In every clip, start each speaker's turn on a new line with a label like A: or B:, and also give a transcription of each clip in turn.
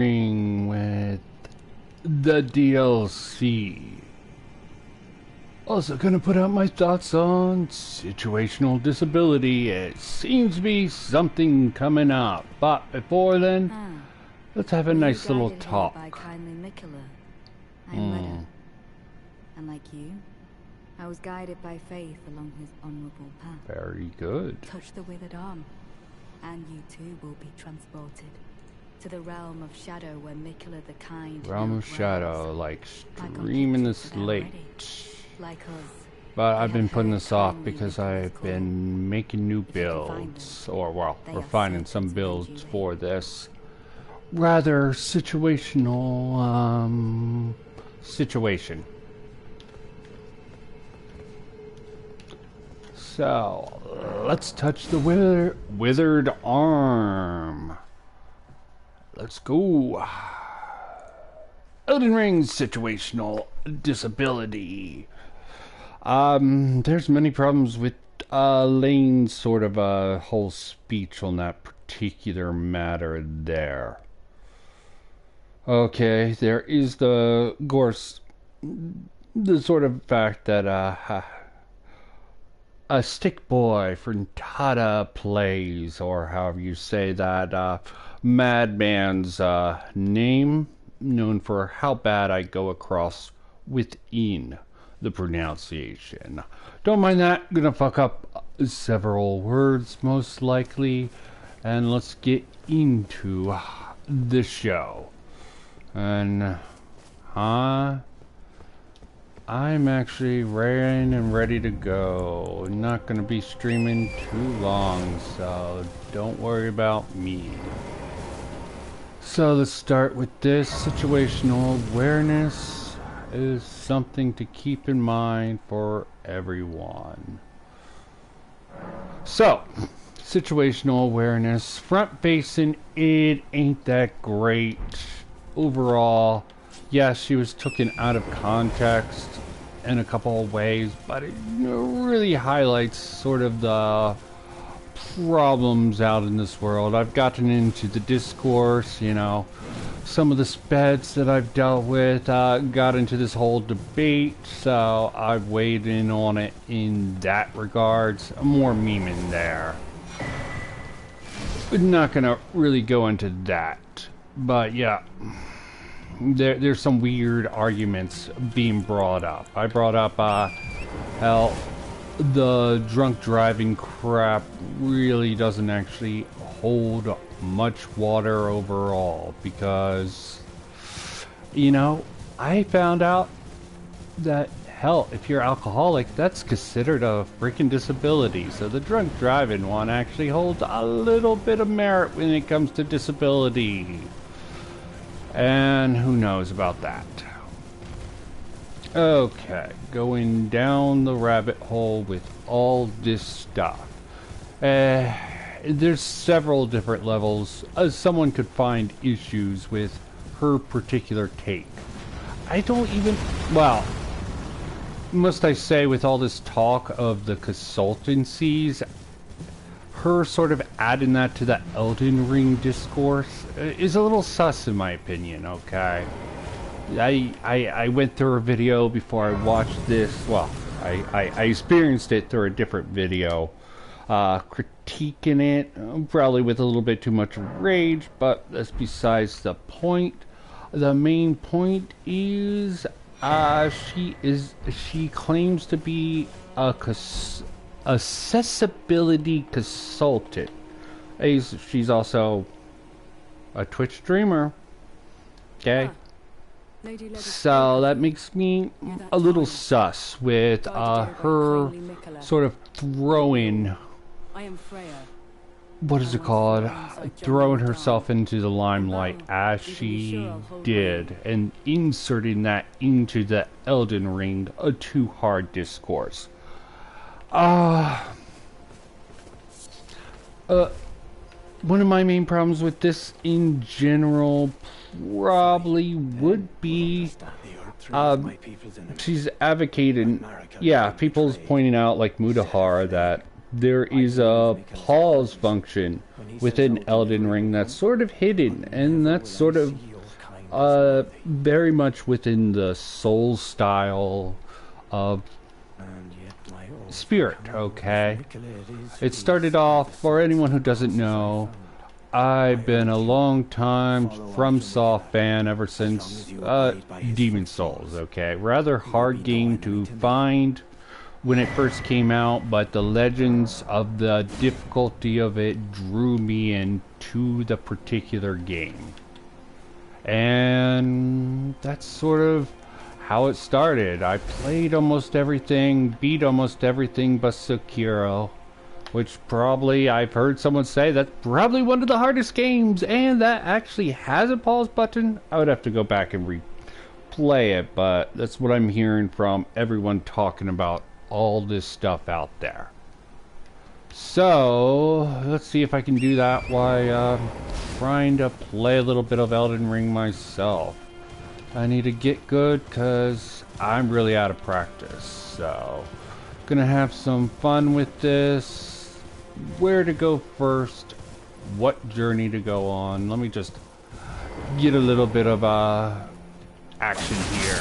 A: Ring with the DLC. Also gonna put out my thoughts on situational disability. It seems to be something coming up. But before then, let's have a nice little talk.
B: By kindly Mikola. I'm Meta. And like you, I was guided by faith along his honorable path.
A: Very good.
B: Touch the withered arm, and you too will be transported to the realm of shadow where Mikola the Kind.
A: Realm of shadow, like stream in the slate.
B: Like us.
A: But I've been putting this off because I've been making new builds, or well, refining some builds for this rather situational situation. So let's touch the withered arm. Let's go. Elden Ring situational disability. There's many problems with Lane's sort of whole speech on that particular matter there. Okay, there is the course, the sort of fact that a stick boy from Tada Plays, or however you say that, madman's name, known for how bad I go across within the pronunciation. Don't mind that, gonna fuck up several words most likely, and let's get into the show. And I'm actually raring and ready to go. Not gonna be streaming too long, so don't worry about me. So let's start with this. Situational awareness is something to keep in mind for everyone. So, situational awareness, front facing, it ain't that great. Overall, yes, she was taken out of context in a couple of ways, but it really highlights sort of the problems out in this world. I've gotten into the discourse, you know, some of the speds that I've dealt with, got into this whole debate, so I've weighed in on it in that regards. More memeing there. But not gonna really go into that. But yeah, there's some weird arguments being brought up. I brought up, hell, the drunk driving crap really doesn't actually hold much water overall, because, you know, I found out that, hell, if you're alcoholic, that's considered a freaking disability. So the drunk driving one actually holds a little bit of merit when it comes to disability. And who knows about that. Okay, going down the rabbit hole with all this stuff. There's several different levels. Someone could find issues with her particular take. I don't even, well, must I say, with all this talk of the consultancies, her sort of adding that to the Elden Ring discourse is a little sus in my opinion, okay? I went through a video before I watched this. Well, I experienced it through a different video, critiquing it, probably with a little bit too much rage, but that's besides the point. The main point is, she claims to be a accessibility consultant. She's also a Twitch streamer. Okay. So that makes me a little sus with her sort of throwing, what is it called, throwing herself into the limelight as she did, and inserting that into the Elden Ring, a too hard discourse. One of my main problems with this in general probably would be, she's advocating, yeah, people's pointing out, like Mudahar, that there is a pause function within Elden Ring that's sort of hidden, and that's sort of very much within the soul style of Spirit, okay? It started off, for anyone who doesn't know, I've been a long time FromSoft fan ever since Demon Souls, okay? Rather hard game to find when it first came out, but the legends of the difficulty of it drew me into the particular game. And that's sort of how it started. I played almost everything, beat almost everything but Sekiro, which probably, I've heard someone say, that's probably one of the hardest games, and that actually has a pause button. I would have to go back and replay it, but that's what I'm hearing from everyone talking about all this stuff out there. So, let's see if I can do that while trying to play a little bit of Elden Ring myself. I need to get good because I'm really out of practice. So, gonna have some fun with this. Where to go first? What journey to go on? Let me just get a little bit of action here.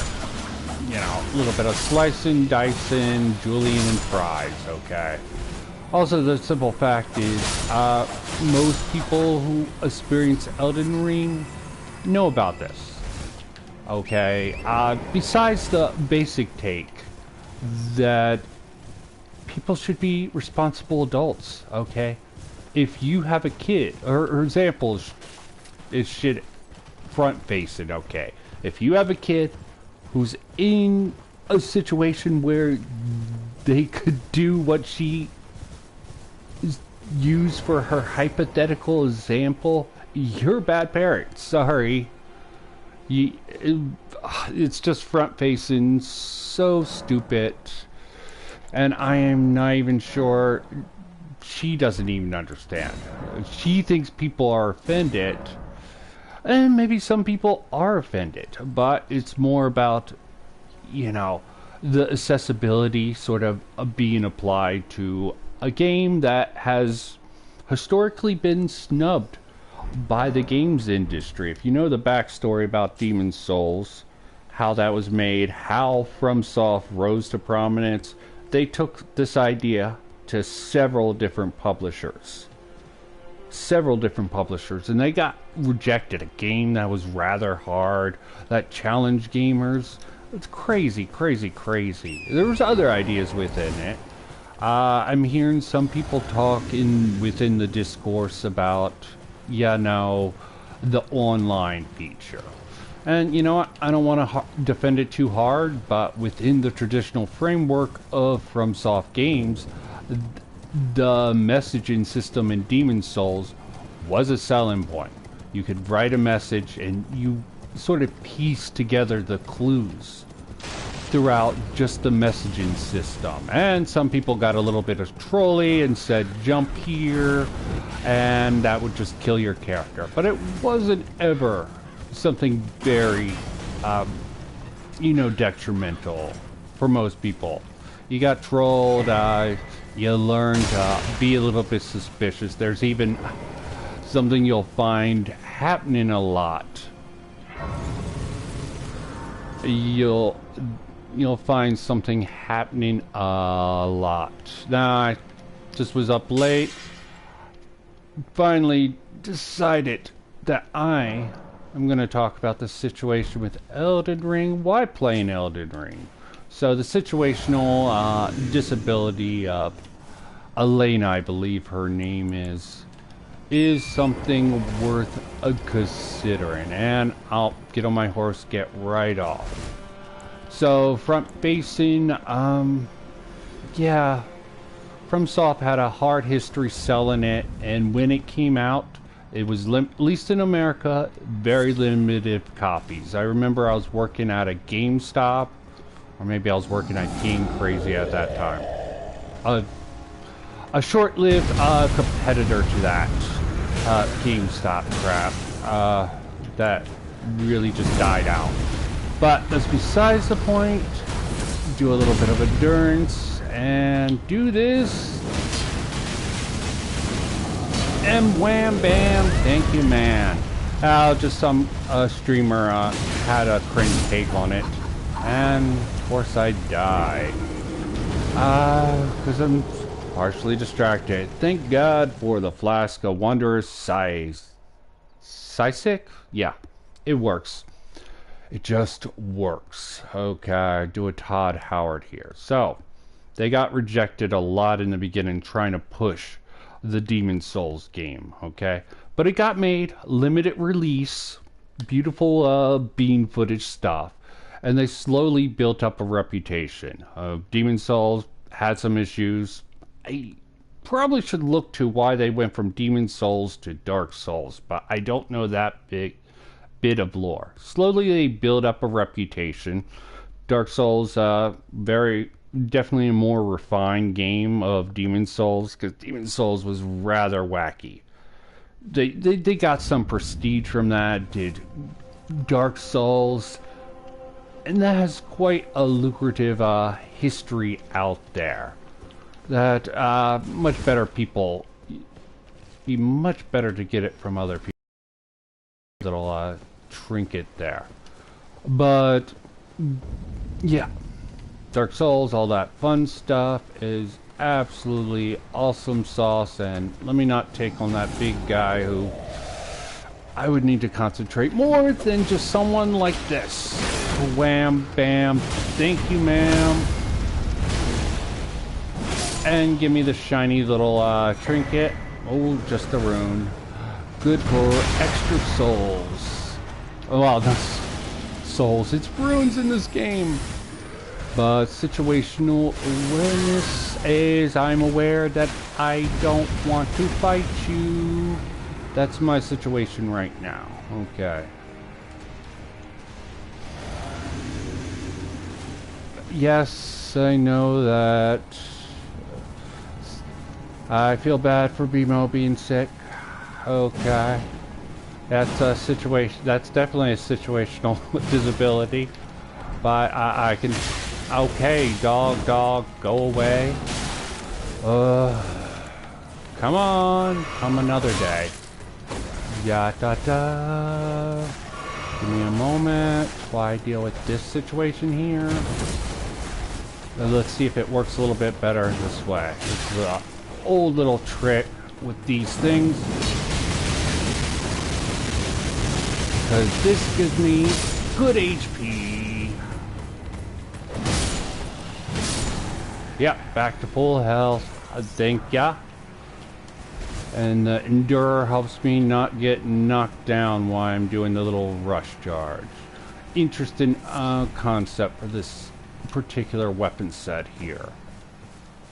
A: You know, a little bit of slicing, dicing, julienne and fries, okay? Also, the simple fact is, most people who experience Elden Ring know about this. Okay, besides the basic take that people should be responsible adults, okay? If you have a kid, or example is shit front facing, okay? If you have a kid who's in a situation where they could do what she used for her hypothetical example, you're a bad parent. Sorry. It's just front facing, so stupid, and I am not even sure she doesn't even understand. She thinks people are offended, and maybe some people are offended, but it's more about, you know, the accessibility sort of being applied to a game that has historically been snubbed by the games industry. If you know the backstory about Demon Souls, how that was made, how FromSoft rose to prominence, they took this idea to several different publishers. And they got rejected. A game that was rather hard, that challenged gamers. It's crazy. There was other ideas within it. I'm hearing some people talk within the discourse about, the online feature. And you know what? I don't want to defend it too hard, but within the traditional framework of FromSoft games, the messaging system in Demon Souls was a selling point. You could write a message and you sort of piece together the clues throughout just the messaging system. And some people got a little bit of trolly and said jump here, and that would just kill your character. But it wasn't ever something very detrimental for most people. You got trolled, you learn to be a little bit suspicious. There's even something you'll find happening a lot. You'll find something happening a lot. Now, I just was up late. Finally decided that I am going to talk about the situation with Elden Ring. Why playing Elden Ring? So the situational disability of Elena, I believe her name is something worth considering. And I'll get on my horse, get right off. So front facing, FromSoft had a hard history selling it, and when it came out, it was at least in America, very limited copies. I remember I was working at a GameStop, or maybe I was working at Game Crazy at that time. A short-lived competitor to that GameStop crap that really just died out. But that's besides the point. Do a little bit of endurance and do this. And wham bam, thank you man. Just some streamer had a cringe take on it. And, of course, I died. Because I'm partially distracted. Thank God for the flask of wondrous size. Sisic? Yeah, it works. It just works. Okay, do a Todd Howard here. So, they got rejected a lot in the beginning trying to push the Demon Souls game, okay? But it got made, limited release, beautiful bean footage stuff, and they slowly built up a reputation. Demon Souls had some issues. I probably should look to why they went from Demon Souls to Dark Souls, but I don't know that bit of lore. Slowly they build up a reputation. Dark Souls, very definitely a more refined game of Demon Souls, because Demon Souls was rather wacky. They got some prestige from that. Did Dark Souls, and that has quite a lucrative history out there. That much better people, be much better to get it from other people. Little trinket there, but yeah, Dark Souls, all that fun stuff is absolutely awesome sauce. And let me not take on that big guy who I would need to concentrate more than just someone like this. Wham, bam, thank you, ma'am. And give me the shiny little trinket. Oh, just a rune. Good for extra souls. Oh, well, that's souls. It's runes in this game. But situational awareness is I'm aware that I don't want to fight you. That's my situation right now. Okay. Yes, I know that. I feel bad for BMO being sick. Okay. That's a situation. That's definitely a situational disability. But I can. Okay, dog, go away. Come on. Come another day. Ya da da. Give me a moment while I deal with this situation here. And let's see if it works a little bit better this way. This is an old little trick with these things. Because this gives me good HP. Yep, back to full health. Thank ya. And the Endurer helps me not get knocked down while I'm doing the little rush charge. Interesting concept for this particular weapon set here.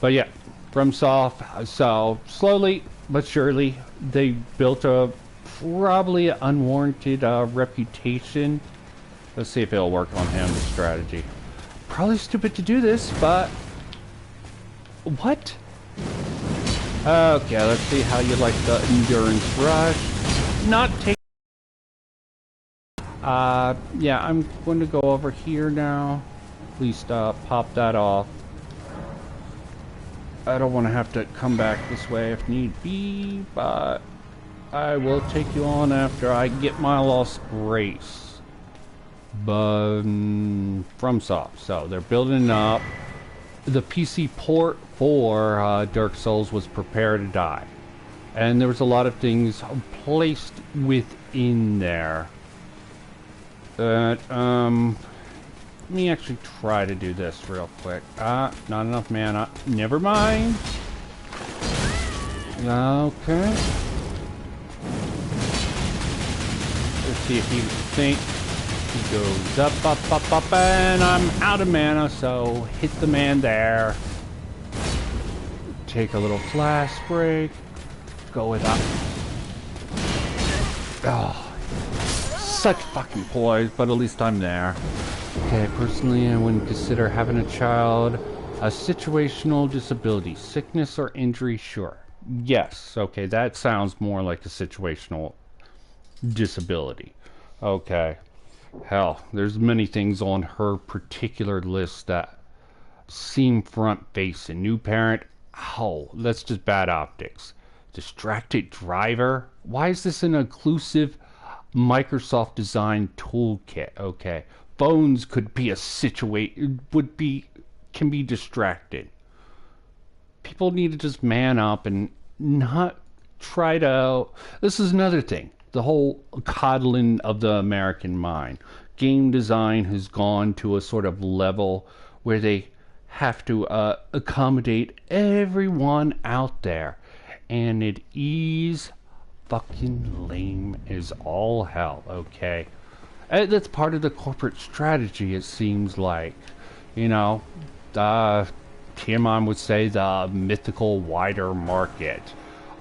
A: But yeah, FromSoft, so slowly but surely they built a probably unwarranted reputation. Let's see if it'll work on him, the strategy. Probably stupid to do this, but what? Okay, let's see how you like the endurance rush. Not take. Yeah, I'm going to go over here now. Please pop that off. I don't want to have to come back this way if need be, but I will take you on after I get my lost grace. But FromSoft, so they're building up. The PC port for Dark Souls was Prepare to Die, and there was a lot of things placed within there. But let me actually try to do this real quick. Not enough mana. Never mind. Okay. Let's see if you think. He goes up, up, up, up, and I'm out of mana, so hit the man there. Take a little flash break. Go with up. Oh, such fucking poise, but at least I'm there. Okay, personally, I wouldn't consider having a child a situational disability. Sickness or injury, sure. Yes, okay, that sounds more like a situational disability. Okay. Hell, there's many things on her particular list that seem front-facing. New parent, oh, that's just bad optics. Distracted driver, why is this an inclusive Microsoft design toolkit. Okay, phones could be a can be distracted. People need to just man up and not try to. This is another thing. The whole coddling of the American mind. Game design has gone to a sort of level where they have to accommodate everyone out there, and it is fucking lame as all hell. Okay, that's part of the corporate strategy. It seems like, you know, Tiamat would say the mythical wider market,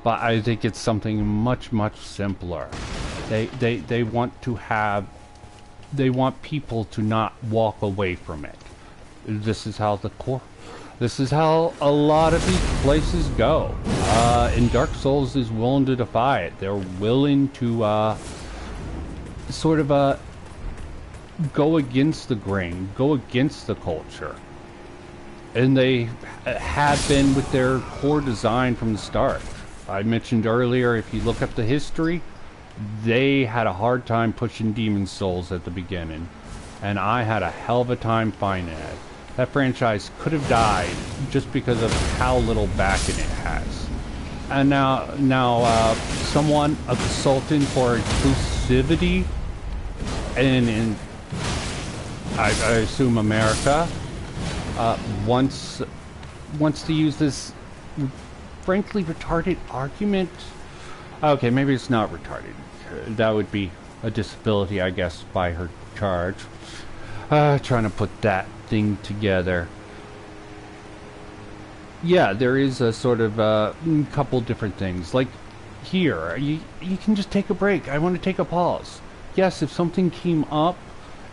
A: but I think it's something much simpler. They want to have, they want people to not walk away from it. This is how this is how a lot of these places go. And Dark Souls is willing to defy it. They're willing to sort of go against the grain, go against the culture. And they have been with their core design from the start. I mentioned earlier, if you look up the history, they had a hard time pushing Demon Souls at the beginning. And I had a hell of a time finding it. That franchise could have died just because of how little backing it has. And now, a consultant for exclusivity in I assume America, wants to use this frankly retarded argument. Okay, maybe it's not retarded. That would be a disability, I guess, by her charge. Trying to put that thing together. Yeah, there is a sort of couple different things. Like here, you can just take a break. I want to take a pause. Yes, if something came up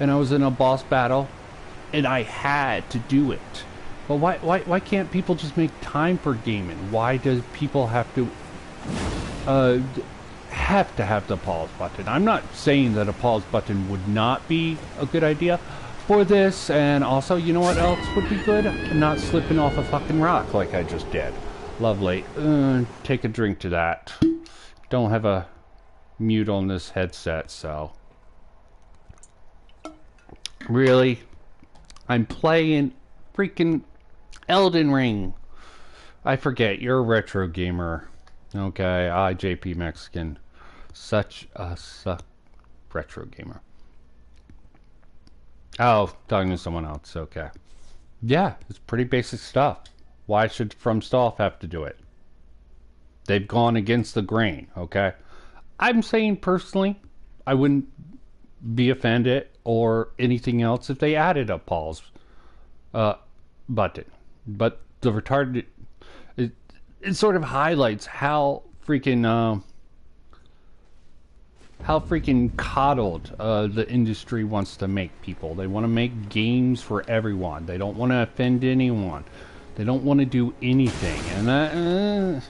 A: and I was in a boss battle and I had to do it. But why can't people just make time for gaming? Why does people have to have the pause button? I'm not saying that a pause button would not be a good idea for this, and also, you know what else would be good? Not slipping off a fucking rock like I just did. Lovely. Take a drink to that. Don't have a mute on this headset, so. Really? I'm playing freaking Elden Ring. I forget, you're a retro gamer. Okay, JP Mexican. Such a retro gamer. Oh, talking to someone else, okay. Yeah, it's pretty basic stuff. Why should FromSoft have to do it? They've gone against the grain, okay? I'm saying personally, I wouldn't be offended or anything else if they added a pause button. But the retarded, it sort of highlights how freaking coddled the industry wants to make people. They want to make games for everyone. They don't want to offend anyone. They don't want to do anything. And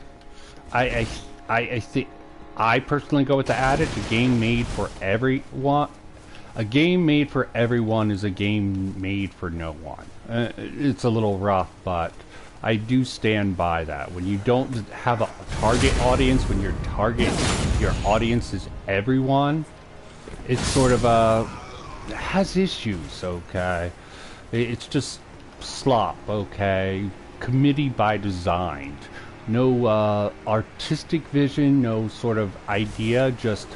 A: I think I personally go with the adage: a game made for everyone. A game made for everyone is a game made for no one. It's a little rough, but I do stand by that. When you don't have a target audience, when your audience is everyone, it's sort of has issues, okay? It's just slop, okay? Committee by design. No artistic vision, no sort of idea, just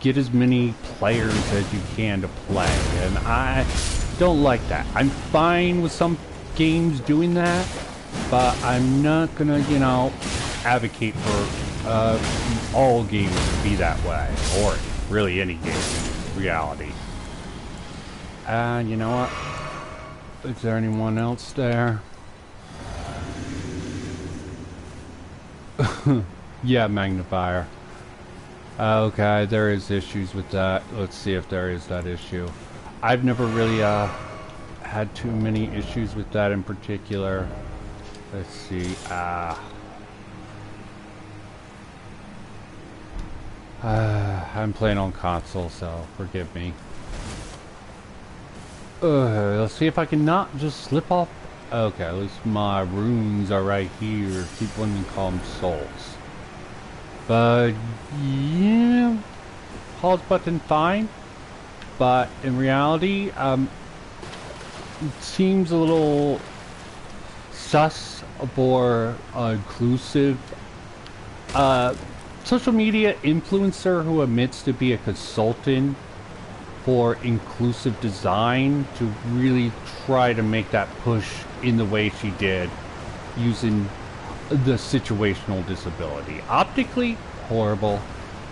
A: get as many players as you can to play. And I don't like that. I'm fine with some games doing that, but I'm not gonna, you know, advocate for all games to be that way, or really any game in reality. And you know what? Is there anyone else there? Yeah, magnifier. Okay, there is issues with that. Let's see if there is that issue. I've never really had too many issues with that in particular. Let's see. I'm playing on console, so forgive me. Let's see if I can not just slip off. Okay, at least my runes are right here. Keep wanting to call them souls. But yeah, pause button fine, but in reality, it seems a little sus for inclusive social media influencer who admits to be a consultant for inclusive design to really try to make that push in the way she did using the situational disability. Optically, horrible.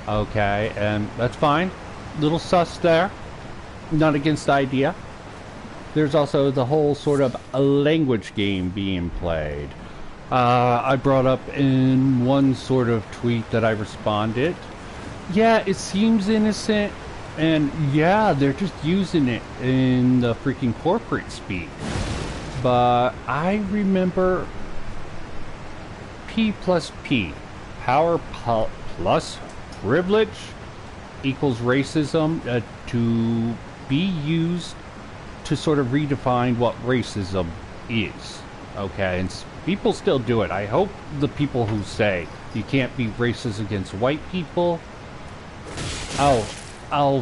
A: Okay, and that's fine. Little sus there. Not against the idea. There's also the whole sort of a language game being played. I brought up in one sort of tweet that I responded. Yeah, it seems innocent, and yeah, they're just using it in the freaking corporate speak. But I remember P plus P, power plus privilege equals racism, to be used to sort of redefine what racism is. Okay, and people still do it. I hope the people who say you can't be racist against white people. Oh,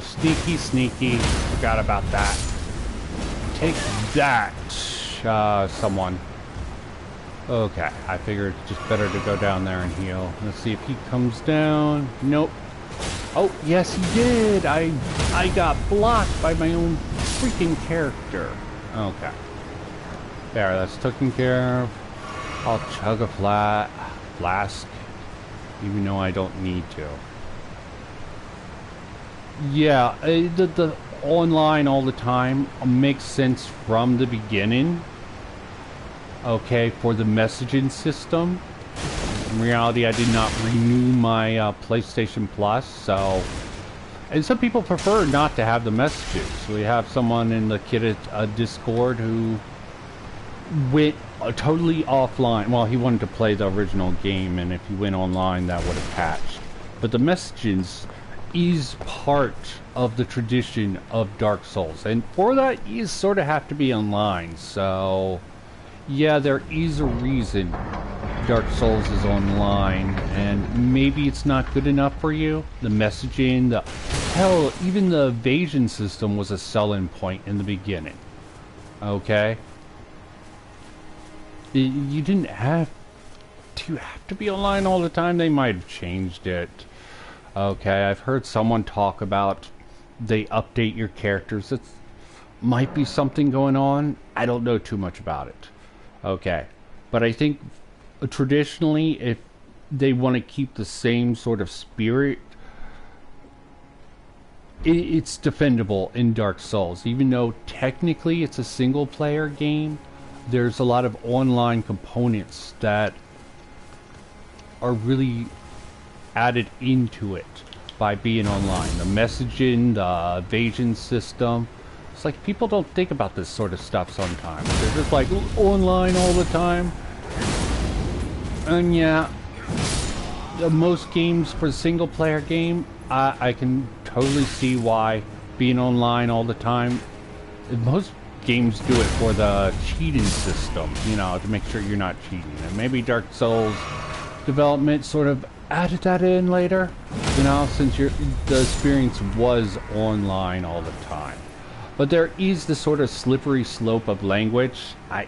A: sneaky. Forgot about that. Take that, someone. Okay, I figured it's just better to go down there and heal. Let's see if he comes down. Nope. Oh, yes he did! I got blocked by my own freaking character. Okay. There, that's taken care of. I'll chug a flask, even though I don't need to. Yeah, the online all the time makes sense from the beginning. Okay, for the messaging system. In reality, I did not renew my PlayStation Plus, so... And some people prefer not to have the messages. We have someone in the kid at Discord who went totally offline. Well, he wanted to play the original game, and if he went online, that would have patched. But the messages is part of the tradition of Dark Souls, and for that, you sort of have to be online. So, yeah, there is a reason Dark Souls is online, and maybe it's not good enough for you. The messaging, hell, even the evasion system was a selling point in the beginning. Okay? You didn't have to be online all the time. They might have changed it. Okay, I've heard someone talk about they update your characters. That might be something going on. I don't know too much about it. Okay, but I think traditionally, if they want to keep the same sort of spirit, it's defendable in Dark Souls. Even though technically it's a single player game, there's a lot of online components that are really added into it by being online. The messaging, the evasion system. It's like people don't think about this sort of stuff sometimes. They're just like online all the time. And yeah, most games for a single player game, I can totally see why being online all the time. Most games do it for the cheating system, you know, to make sure you're not cheating. And maybe Dark Souls development sort of added that in later, you know, since the experience was online all the time. But there is the sort of slippery slope of language. I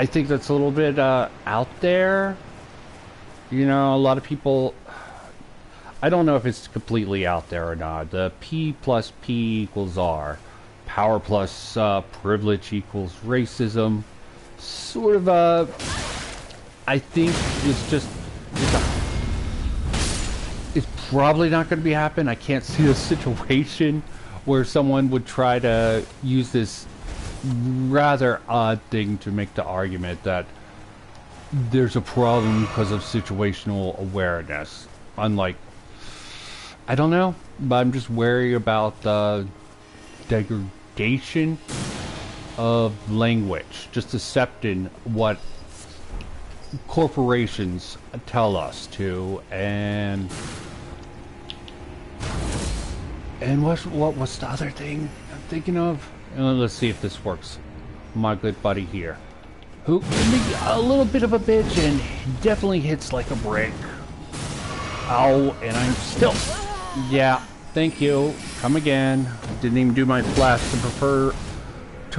A: think that's a little bit out there. You know, a lot of people... I don't know if it's completely out there or not. The P plus P equals R. Power plus privilege equals racism. Sort of I think it's just... It's probably not going to be happening. I can't see a situation where someone would try to use this rather odd thing to make the argument that there's a problem because of situational awareness. Unlike, I don't know, but I'm just wary about the degradation of language, just accepting what corporations tell us to, and what's the other thing I'm thinking of? Let's see if this works. My good buddy here, who can be a little bit of a bitch and definitely hits like a brick. Oh, and I'm still... Yeah, Thank you. Come again. Didn't even do my flash to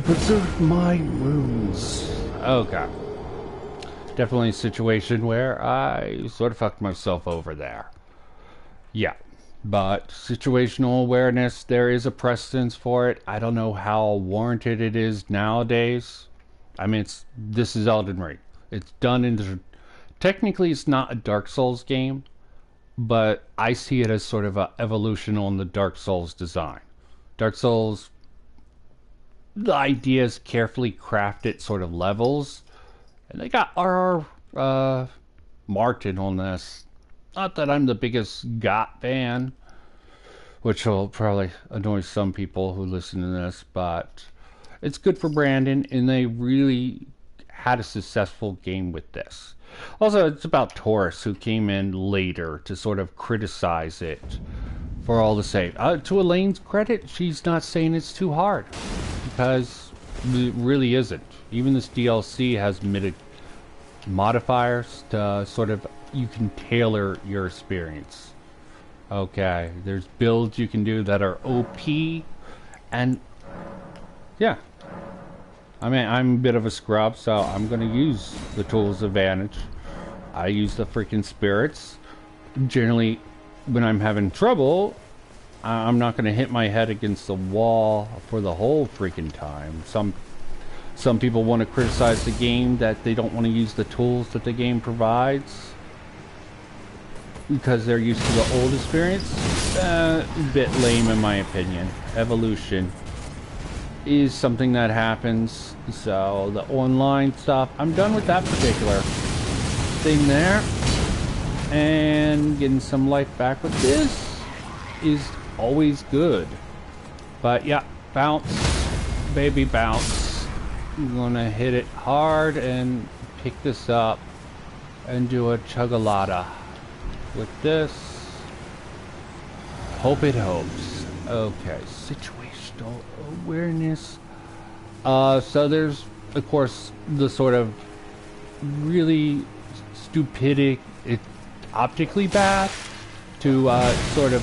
A: preserve my runes. Okay. Definitely a situation where I sort of fucked myself over there. Yeah. But situational awareness, there is a precedence for it. I don't know how warranted it is nowadays. I mean, this is Elden Ring. It's done in... Technically, it's not a Dark Souls game, but I see it as sort of an evolution on the Dark Souls design. Dark Souls, the idea is carefully crafted sort of levels, and they got R.R. Martin on this. Not that I'm the biggest GOT fan, which will probably annoy some people who listen to this, but it's good for Brandon, and they really had a successful game with this. Also, it's about Taurus, who came in later to sort of criticize it for all the same. To Elaine's credit, she's not saying it's too hard, because it really isn't. Even this DLC has modifiers to sort of, you can tailor your experience. Okay, there's builds you can do that are OP, and yeah. I mean, I'm a bit of a scrub, so I'm going to use the tools advantage. I use the freaking spirits. Generally, when I'm having trouble, I'm not going to hit my head against the wall for the whole freaking time. Some people want to criticize the game that they don't want to use the tools that the game provides because they're used to the old experience. A bit lame in my opinion. Evolution is something that happens. So the online stuff, I'm done with that particular thing there, and getting some life back with this is always good. But yeah, bounce, baby, bounce. I'm gonna hit it hard and pick this up and do a chug-a-lotta with this. Hope it hopes. Okay, situational awareness. So there's, of course, the sort of really stupidic, optically bad to sort of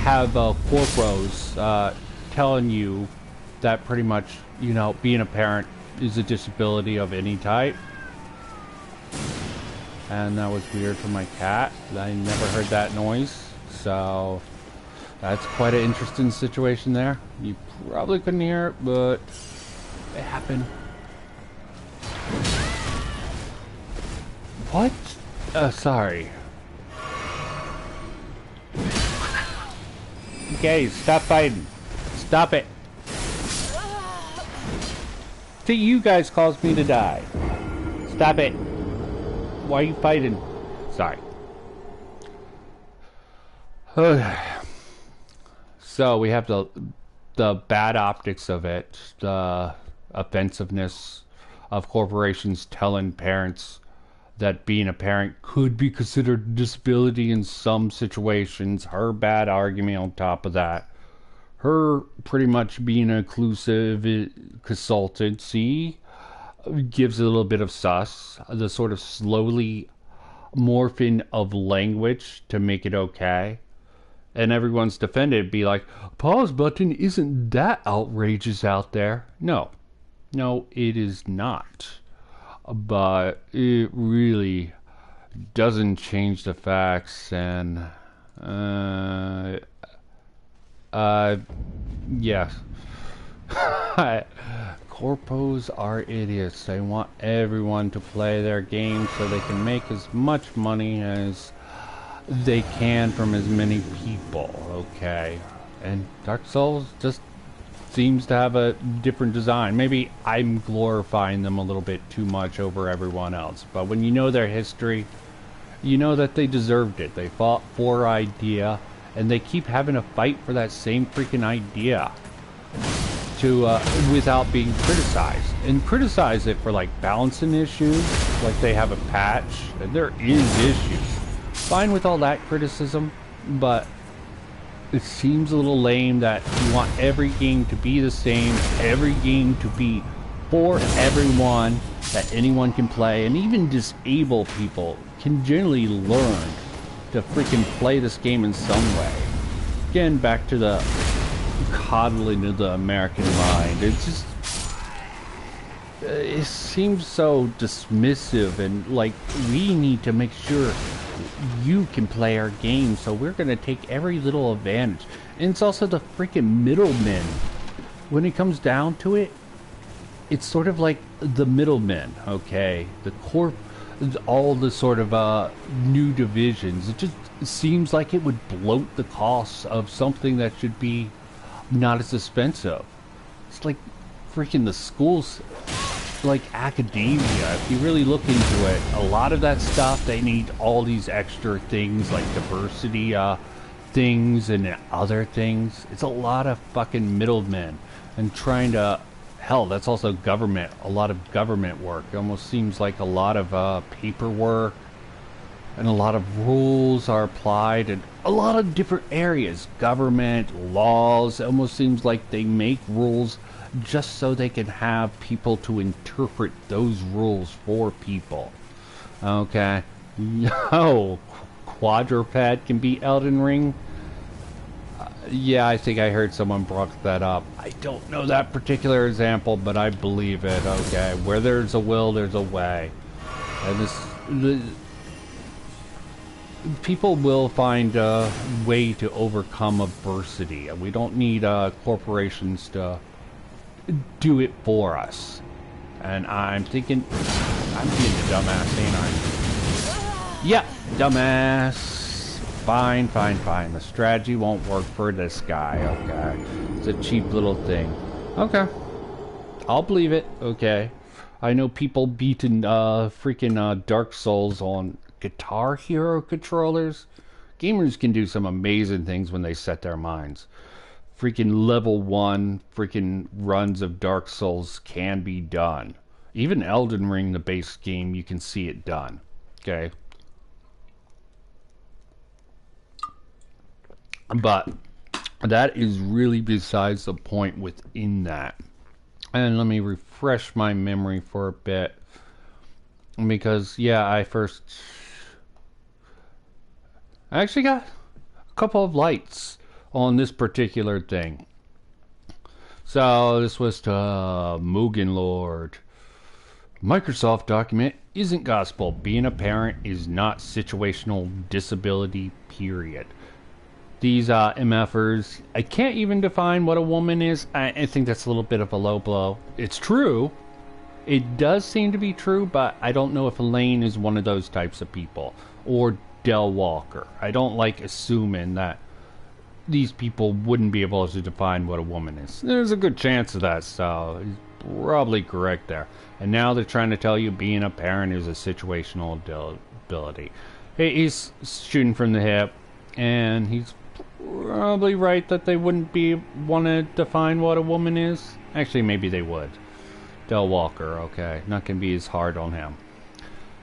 A: have corporos telling you that pretty much, you know, being a parent is a disability of any type. And that was weird for my cat. I never heard that noise. So that's quite an interesting situation there. You probably couldn't hear it, but it happened. What? Sorry. Okay, stop fighting. Stop it. See, you guys caused me to die. Stop it. Why are you fighting? Sorry. So we have the bad optics of it, the offensiveness of corporations telling parents that being a parent could be considered a disability in some situations. Her bad argument on top of that. Her pretty much being an inclusive consultancy gives a little bit of sus. The sort of slowly morphing of language to make it okay. And everyone's defended be like, pause button isn't that outrageous out there. No. No, it is not. But it really doesn't change the facts, and yes. Corpos are idiots. They want everyone to play their game so they can make as much money as they can from as many people, okay? And Dark Souls just seems to have a different design. Maybe I'm glorifying them a little bit too much over everyone else, but when you know their history, you know that they deserved it. They fought for idea, and they keep having a fight for that same freaking idea to without being criticized, and criticize it for like balancing issues, like they have a patch, and there is issues. Fine with all that criticism, but it seems a little lame that you want every game to be the same, every game to be for everyone, that anyone can play, and even disabled people can generally learn to freaking play this game in some way. again, back to the coddling of the American mind. It just, it seems so dismissive, and like, we need to make sure you can play our game, so we're gonna take every little advantage. And it's also the freaking middlemen. When it comes down to it, it's sort of like the middlemen, okay? The all the sort of new divisions. It just seems like it would bloat the costs of something that should be not as expensive. It's like freaking the schools, like academia. If you really look into it, a lot of that stuff, they need all these extra things like diversity things and other things. It's a lot of fucking middlemen and trying to, hell, that's also government, a lot of government work. It almost seems like a lot of paperwork and a lot of rules are applied in a lot of different areas. Government, laws, it almost seems like they make rules just so they can have people to interpret those rules for people. Okay. Oh, quadruped can be Elden Ring? Yeah, I think I heard someone brought that up. I don't know that particular example, but I believe it. Okay, where there's a will, there's a way. And people will find a way to overcome adversity. We don't need corporations to do it for us. And I'm being a dumbass, ain't I? Yeah, dumbass. Fine. The strategy won't work for this guy, okay? It's a cheap little thing. Okay. I'll believe it, okay? I know people beating freaking Dark Souls on Guitar Hero controllers. Gamers can do some amazing things when they set their minds. Freaking level 1 freaking runs of Dark Souls can be done. Even Elden Ring, the base game, you can see it done, okay? But that is really besides the point within that. And let me refresh my memory for a bit. Because, yeah, I actually got a couple of lights on this particular thing. So, this was to Mugen Lord. Microsoft document isn't gospel. Being a parent is not situational disability, period. These MFers, I can't even define what a woman is. I think that's a little bit of a low blow. It's true. It does seem to be true, but I don't know if Elaine is one of those types of people. Or Del Walker. I don't like assuming that these people wouldn't be able to define what a woman is. There's a good chance of that, so he's probably correct there. And now they're trying to tell you being a parent is a situational disability. He's shooting from the hip, and he's probably right that they wouldn't want to define what a woman is. Actually, maybe they would. Del Walker, okay. Not going to be as hard on him.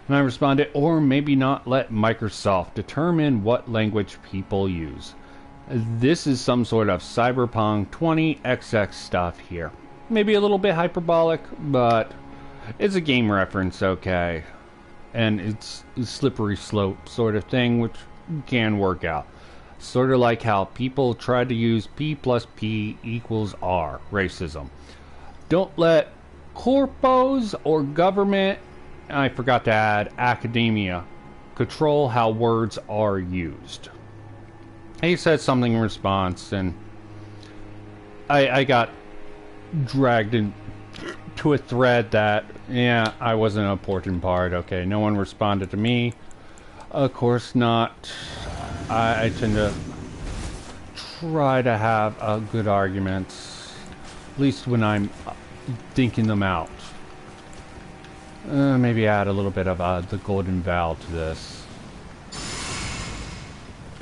A: And I responded, or maybe not let Microsoft determine what language people use. This is some sort of Cyberpunk 20XX stuff here. Maybe a little bit hyperbolic, but it's a game reference, okay. And it's a slippery slope sort of thing, which can work out. Sort of like how people try to use P plus P equals R, racism. Don't let corpos or government, I forgot to add academia, control how words are used. He said something in response, and I got dragged into a thread that, yeah, I wasn't an important part. Okay, no one responded to me. Of course not. I tend to try to have good arguments, at least when I'm thinking them out. Maybe add a little bit of the golden vow to this.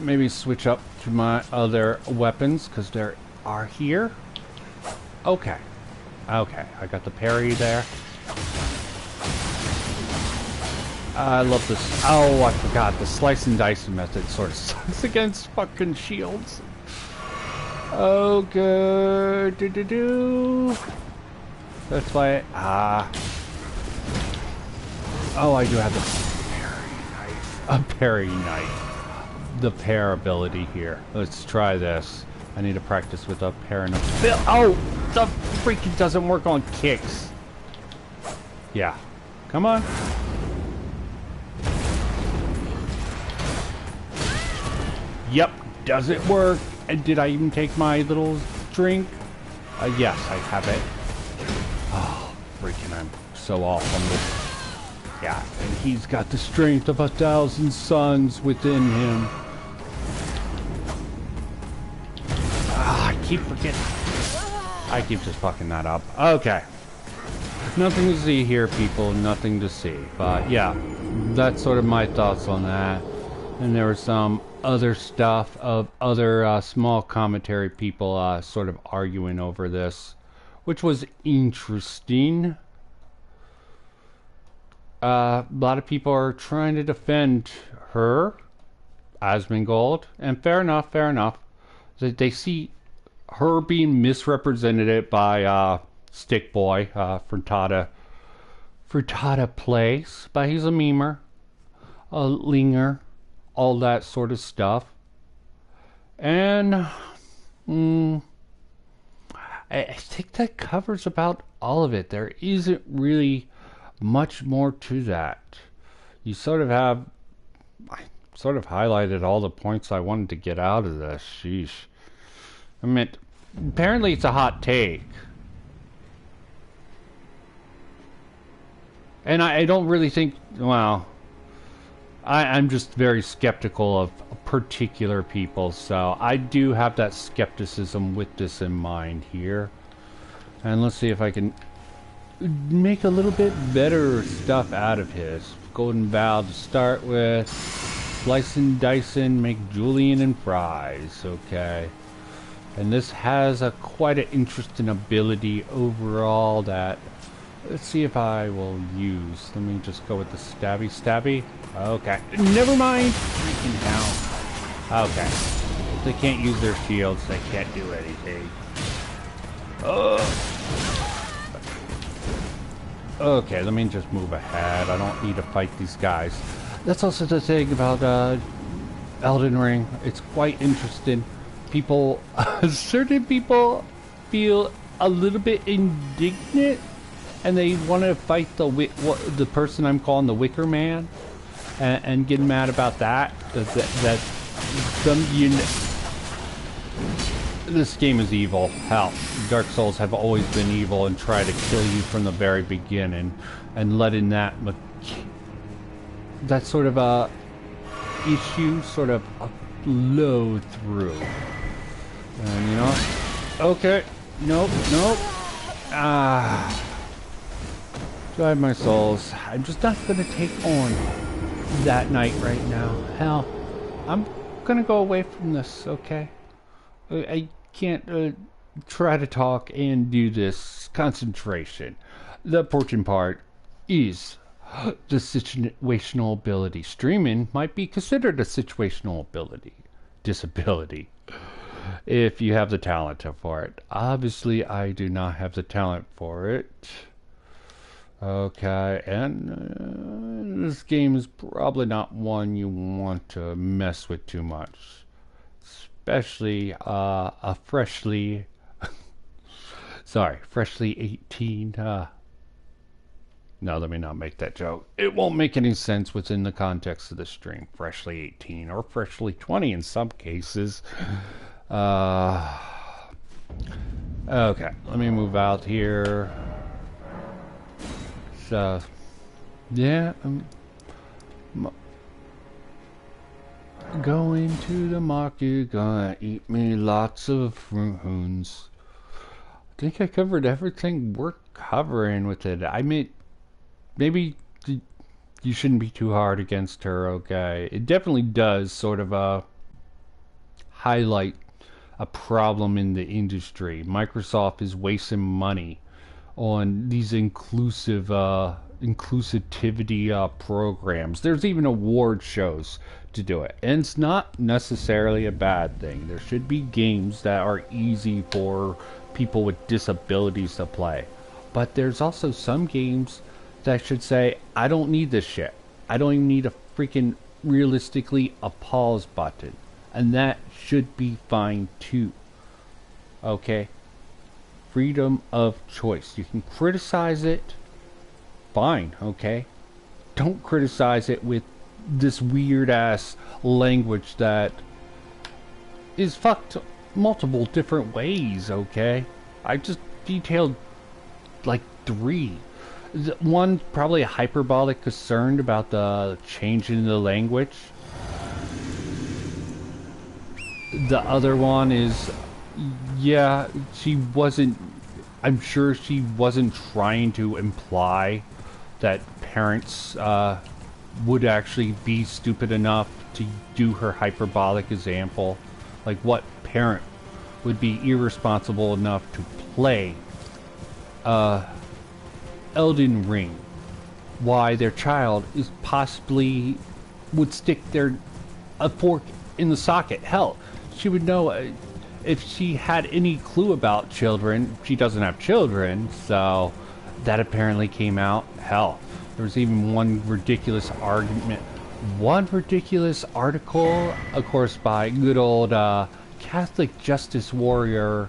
A: Maybe switch up to my other weapons, because they are here. Okay. Okay, I got the parry there. I love this. Oh, I forgot. The slice and dice method sort of sucks against fucking shields. Oh, good. That's why. Oh, I do have the parry knife. A parry knife. the pair ability here. Let's try this. I need to practice with a pair and a... Oh! The freaking doesn't work on kicks. Yeah. Come on. Yep. Does it work? And did I even take my little drink? Yes, I have it. Oh, freaking, I'm so off on this. Yeah, and he's got the strength of 1,000 suns within him. Ah, I keep forgetting. I keep just fucking that up. Okay. Nothing to see here, people. Nothing to see. But yeah, that's sort of my thoughts on that. And there was some other stuff of other small commentary people sort of arguing over this, which was interesting. A lot of people are trying to defend her, Asmongold, and fair enough, fair enough. They see her being misrepresented by Stick Boy, Frittata Place, but he's a memer, a linger, all that sort of stuff. And I think that covers about all of it. There isn't really much more to that. You sort of have... I sort of highlighted all the points I wanted to get out of this. Sheesh. I mean, apparently it's a hot take. And I don't really think... Well, I'm just very skeptical of particular people, so I do have that skepticism with this in mind here. And let's see if I can make a little bit better stuff out of his. Golden Vow to start with. Slice and dice and make julienne and fries. Okay. And this has a quite an interesting ability overall that... Let's see if I will use. Let me just go with the stabby. Okay. Never mind. Freaking hell. Okay. If they can't use their shields, they can't do anything. Okay, let me just move ahead. I don't need to fight these guys. That's also the thing about Elden Ring. It's quite interesting. People, certain people feel a little bit indignant, and they want to fight the person I'm calling the Wicker Man, and get mad about that. That some this game is evil. Hell, Dark Souls have always been evil and try to kill you from the very beginning, and letting that sort of a issue sort of flow through. And you know, okay, nope. Drive my souls. I'm just not gonna take on that night right now. Hell, I'm gonna go away from this, okay? I can't try to talk and do this concentration. The important part is the situational ability. Streaming might be considered a situational disability if you have the talent for it. Obviously, I do not have the talent for it. Okay, and this game is probably not one you want to mess with too much. Especially a freshly 18 no, let me not make that joke. It won't make any sense within the context of the stream. Freshly 18 or freshly 20 in some cases. Okay, let me move out here. So, yeah, going to the market, gonna eat me lots of prunes. I think I covered everything worth covering with it. I mean, maybe you shouldn't be too hard against her, okay? It definitely does sort of highlight a problem in the industry. Microsoft is wasting money on these inclusivity programs. There's even award shows to do it, and it's not necessarily a bad thing. There should be games that are easy for people with disabilities to play, but there's also some games that should say, I don't need this shit. I don't even need a freaking realistically a pause button, and that should be fine too. Okay? Freedom of choice. You can criticize it, fine, okay? Don't criticize it with this weird ass language that is fucked multiple different ways, okay? I just detailed like 3. One, probably a hyperbolic concern about the change in the language. The other one is, yeah, she wasn't, I'm sure she wasn't trying to imply that parents would actually be stupid enough to do her hyperbolic example. Like, what parent would be irresponsible enough to play Elden Ring? Why their child is possibly would stick a fork in the socket. Hell, she would know if she had any clue about children. She doesn't have children, so that apparently came out. Hell, there was even one ridiculous article, of course, by good old Catholic justice warrior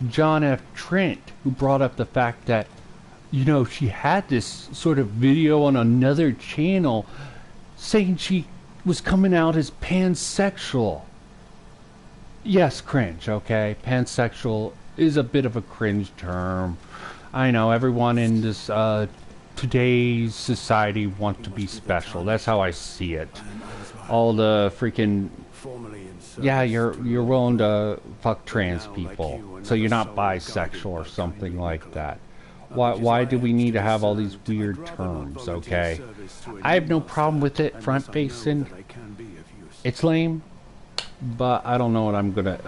A: John F. Trent, who brought up the fact that, you know, she had this sort of video on another channel saying she was coming out as pansexual. Yes, cringe, okay? Pansexual is a bit of a cringe term. I know everyone in this today's society wants to be special. That's how I see it. All the freaking, yeah, you're willing to fuck trans people, so you're not bisexual or something like that. Why do we need to have all these weird terms, okay? I have no problem with it, front facing. It's lame, but I don't know what I'm gonna...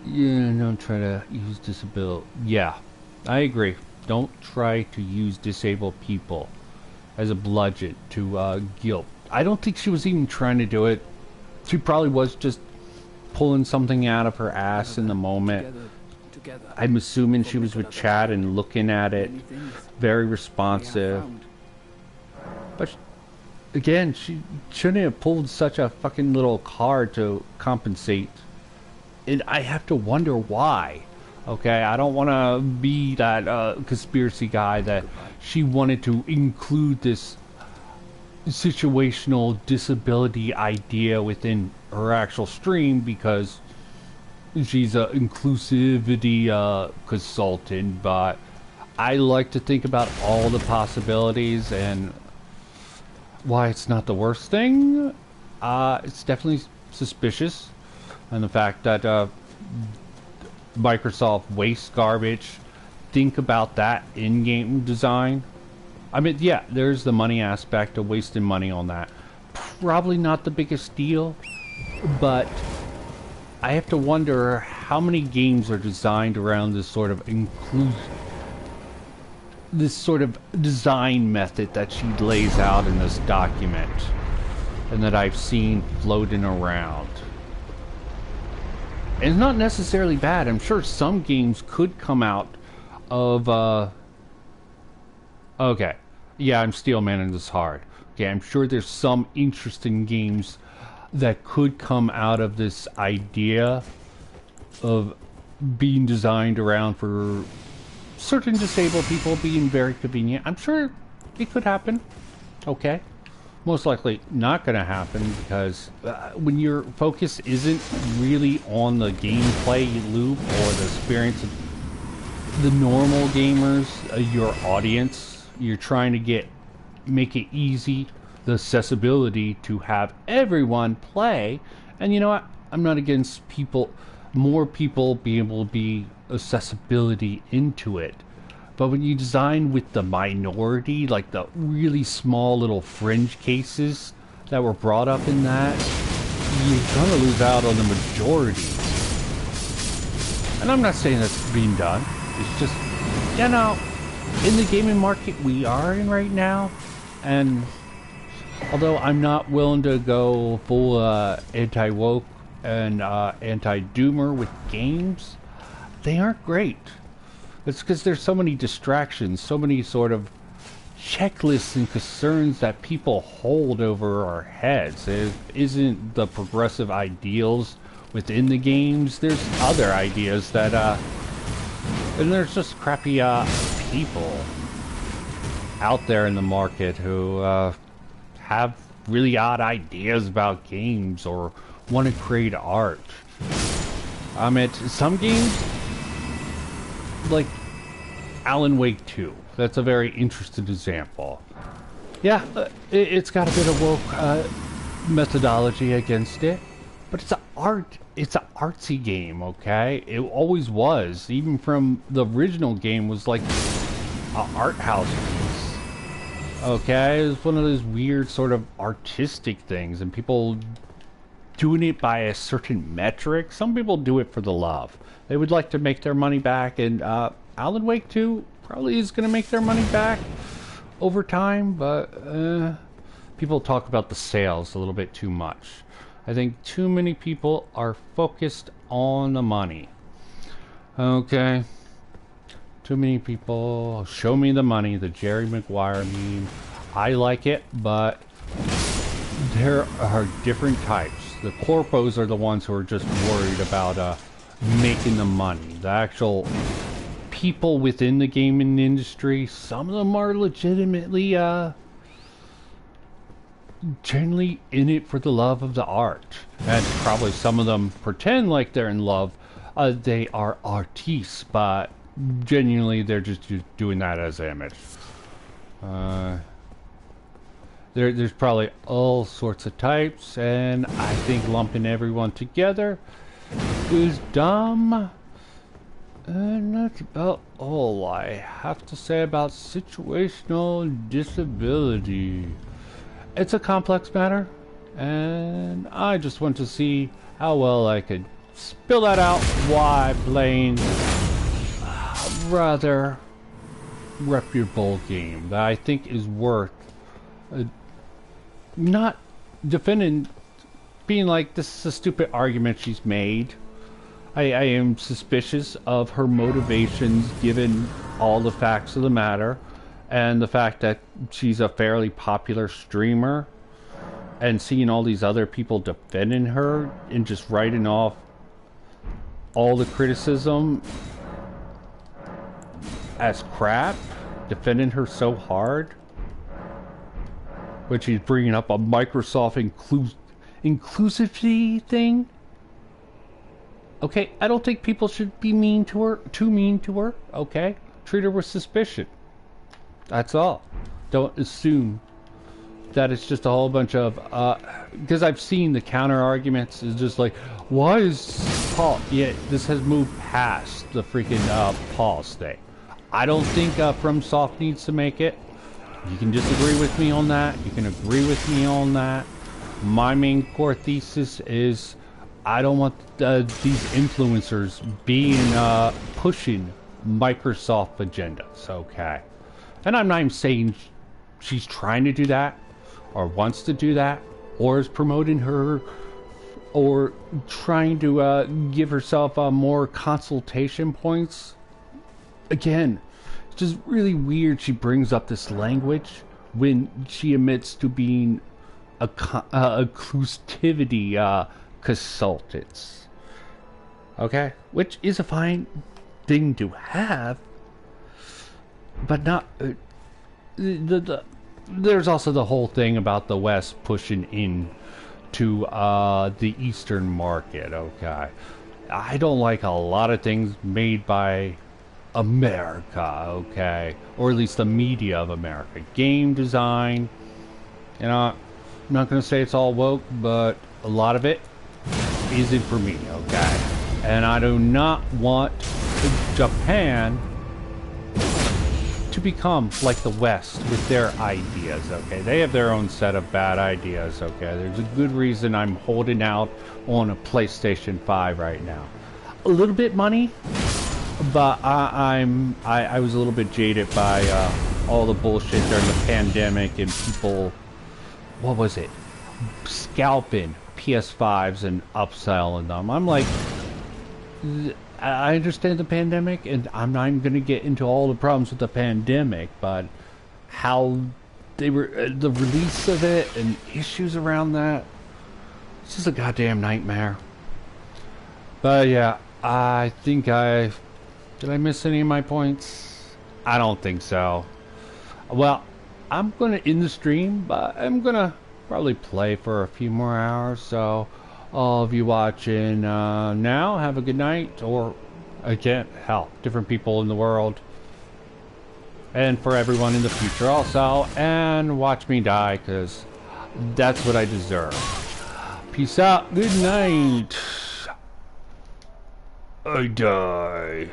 A: Yeah, don't try to use disability. Yeah, I agree. Don't try to use disabled people as a bludgeon to guilt. I don't think she was even trying to do it. She probably was just pulling something out of her ass in the moment. I'm assuming she was with Chad and looking at it, very responsive. But again, she shouldn't have pulled such a fucking little card to compensate. And I have to wonder why. Okay, I don't want to be that conspiracy guy that she wanted to include this situational disability idea within her actual stream because she's an inclusivity consultant, but I like to think about all the possibilities and why it's not the worst thing. It's definitely suspicious, and the fact that Microsoft wastes garbage. Think about that in-game design. I mean, yeah, there's the money aspect of wasting money on that. Probably not the biggest deal, but I have to wonder how many games are designed around this sort of this sort of design method that she lays out in this document and that I've seen floating around. And it's not necessarily bad. I'm sure some games could come out of okay. Yeah, I'm steel manning this hard. Okay, I'm sure there's some interesting games that could come out of this idea of being designed around for certain disabled people being very convenient. I'm sure it could happen. Okay. Most likely not going to happen because when your focus isn't really on the gameplay loop or the experience of the normal gamers, your audience, you're trying to make it easy, the accessibility to have everyone play. And you know what? I'm not against more people being able to be accessibility into it. But when you design with the minority, like the really small little fringe cases that were brought up in that, you're gonna lose out on the majority. And I'm not saying that's being done. It's just, you know, in the gaming market we are in right now, and although I'm not willing to go full anti-woke and anti-doomer with games, they aren't great. It's because there's so many distractions, so many sort of checklists and concerns that people hold over our heads. It isn't the progressive ideals within the games. There's other ideas that, and there's just crappy, people out there in the market who, have really odd ideas about games or want to create art. Some games, like Alan Wake 2, that's a very interesting example. Yeah, it's got a bit of woke methodology against it, but it's an artsy game, okay? It always was, even from the original game was like an art house piece. Okay, it was one of those weird sort of artistic things, and people doing it by a certain metric. Some people do it for the love. They would like to make their money back, and Alan Wake 2 probably is going to make their money back over time, but people talk about the sales a little bit too much. I think too many people are focused on the money. Okay. Too many people show me the money, the Jerry Maguire meme. I like it, but there are different types. The corpos are the ones who are just worried about making the money. The actual people within the gaming industry, some of them are legitimately generally in it for the love of the art. And probably some of them pretend like they're in love. They are artistes, but genuinely they're just doing that as an image. There's probably all sorts of types, and I think lumping everyone together is dumb. And that's about all I have to say about situational disability. It's a complex matter, and I just want to see how well I could spill that out while playing rather reputable game that I think is worth not defending, being like, this is a stupid argument she's made. I am suspicious of her motivations given all the facts of the matter and the fact that she's a fairly popular streamer, and seeing all these other people defending her and just writing off all the criticism as crap, defending her so hard, when she's bringing up a Microsoft inclusivity thing. Okay, I don't think people should be mean to her, too mean to her, okay? Treat her with suspicion. That's all. Don't assume that it's just a whole bunch of, because I've seen the counter arguments is just like, why is Paul, yeah, this has moved past the freaking Paul's thing. I don't think FromSoft needs to make it. You can disagree with me on that. You can agree with me on that. My main core thesis is I don't want these influencers being pushing Microsoft agendas, okay? And I'm not even saying she's trying to do that or wants to do that or is promoting her or trying to give herself more consultation points. Again, it's just really weird she brings up this language when she admits to being a inclusivity consultants. Okay? Which is a fine thing to have, but not... there's also the whole thing about the West pushing in to the Eastern market, okay? I don't like a lot of things made by America, okay? Or at least the media of America. Game design, you know, I'm not going to say it's all woke, but a lot of it isn't for me, okay? And I do not want Japan to become like the West with their ideas, okay? They have their own set of bad ideas, okay? There's a good reason I'm holding out on a PlayStation 5 right now. A little bit money, but I was a little bit jaded by all the bullshit during the pandemic and people, what was it, scalping PS5s and upselling them. I'm like, I understand the pandemic, and I'm not even going to get into all the problems with the pandemic, but how they were, the release of it and issues around that. It's just a goddamn nightmare. But yeah, I think did I miss any of my points? I don't think so. Well, I'm gonna end the stream, but I'm gonna probably play for a few more hours. So all of you watching now, have a good night, or again, hell, different people in the world, and for everyone in the future also, and watch me die, because that's what I deserve. Peace out, good night. I die.